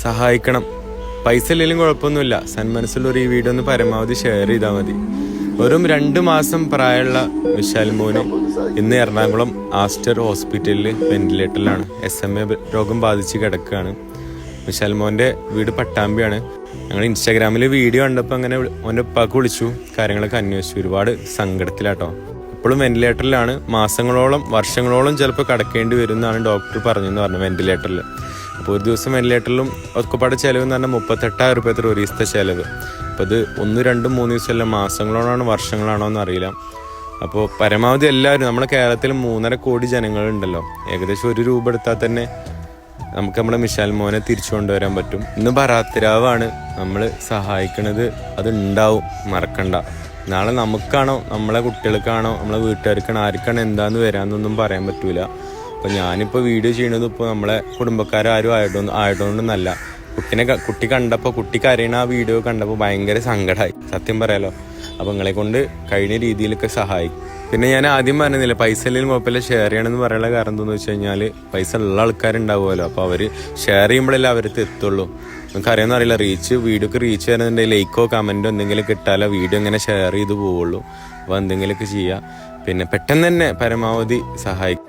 സഹായിക്കണം. പൈസ ഇല്ലെങ്കിലും കുഴപ്പമൊന്നുമില്ല. സന്മനസ്സുള്ളവർ ഈ വീഡിയോ ഒന്ന് പരമാവധി ഷെയർ ചെയ്താൽ മതി. വെറും 2 മാസം പ്രായമുള്ള വിശാൽ മോന് ഇന്ന് എറണാകുളം ആസ്റ്റർ ഹോസ്പിറ്റലിൽ വെന്റിലേറ്ററിലാണ്. SMA രോഗം ബാധിച്ച് കിടക്കുകയാണ്. വിശാൽ മോൻ്റെ വീട് പട്ടാമ്പിയാണ്. ഞങ്ങൾ ഇൻസ്റ്റാഗ്രാമിൽ വീഡിയോ കണ്ടപ്പോൾ അങ്ങനെ മോൻ്റെ ഉപ്പാക്ക് വിളിച്ചു, കാര്യങ്ങളൊക്കെ അന്വേഷിച്ചു. ഒരുപാട് സങ്കടത്തിലാട്ടോ. ഇപ്പോഴും വെന്റിലേറ്ററിലാണ്. മാസങ്ങളോളം വർഷങ്ങളോളം ചിലപ്പോൾ കിടക്കേണ്ടി വരും എന്നാണ് ഡോക്ടർ പറഞ്ഞെന്ന് പറഞ്ഞു വെന്റിലേറ്ററിൽ. അപ്പോൾ ഒരു ദിവസം വെന്റിലേറ്ററിലും ഒക്കെപ്പാട് ചിലവ് എന്ന് പറഞ്ഞാൽ 38,000 രൂപ ഒരു ദിവസത്തെ ചിലവ്. അപ്പോൾ ഇത് 1, 2, 3 ദിവസമല്ല, മാസങ്ങളോടാണോ വർഷങ്ങളാണോ എന്നറിയില്ല. അപ്പോൾ പരമാവധി എല്ലാവരും, നമ്മുടെ കേരളത്തിൽ 3.5 കോടി ജനങ്ങളുണ്ടല്ലോ, ഏകദേശം 1 രൂപ എടുത്താൽ തന്നെ നമുക്ക് നമ്മുടെ വിശാൽ മോനെ തിരിച്ചു കൊണ്ടുവരാൻ പറ്റും. ഇന്ന് ബറാത്തിരാവാണ്. നമ്മൾ സഹായിക്കണത് അത് ഉണ്ടാവും, മറക്കണ്ട. നാളെ നമുക്കാണോ നമ്മളെ കുട്ടികൾക്കാണോ നമ്മളെ വീട്ടുകാർക്കാണോ ആർക്കാണോ എന്താന്ന് വരാമെന്നൊന്നും പറയാൻ പറ്റൂല. അപ്പോൾ ഞാനിപ്പോൾ വീഡിയോ ചെയ്യണത് ഇപ്പോൾ നമ്മളെ കുടുംബക്കാരും ആയതുകൊണ്ടൊന്നല്ല. കുട്ടി കണ്ടപ്പോൾ, കുട്ടി കരയണ ആ വീഡിയോ കണ്ടപ്പോൾ ഭയങ്കര സങ്കടമായി, സത്യം പറയാലോ. അപ്പോൾ നിങ്ങളെ കൊണ്ട് കഴിഞ്ഞ രീതിയിലൊക്കെ സഹായിക്കും. പിന്നെ ഞാൻ ആദ്യം പറഞ്ഞില്ല, പൈസ ഇല്ലെങ്കിലും കുഴപ്പമില്ല, ഷെയർ ചെയ്യണമെന്ന് പറയാനുള്ള കാരണം എന്താണെന്ന് വെച്ച് കഴിഞ്ഞാൽ പൈസ ഉള്ള ആൾക്കാരുണ്ടാവുമല്ലോ. അപ്പോൾ അവർ ഷെയർ ചെയ്യുമ്പോഴല്ലേ അവർക്ക് എത്തുള്ളൂ. നമുക്ക് അറിയാമെന്ന് അറിയില്ല, വീഡിയോക്ക് റീച്ച് വരുന്നുണ്ടെങ്കിൽ ലൈക്കോ കമൻറ്റോ എന്തെങ്കിലും കിട്ടാലോ വീഡിയോ ഇങ്ങനെ ഷെയർ ചെയ്ത് പോവുള്ളൂ. അപ്പോൾ എന്തെങ്കിലുമൊക്കെ ചെയ്യുക. പിന്നെ പെട്ടെന്ന് തന്നെ പരമാവധി സഹായിക്കും.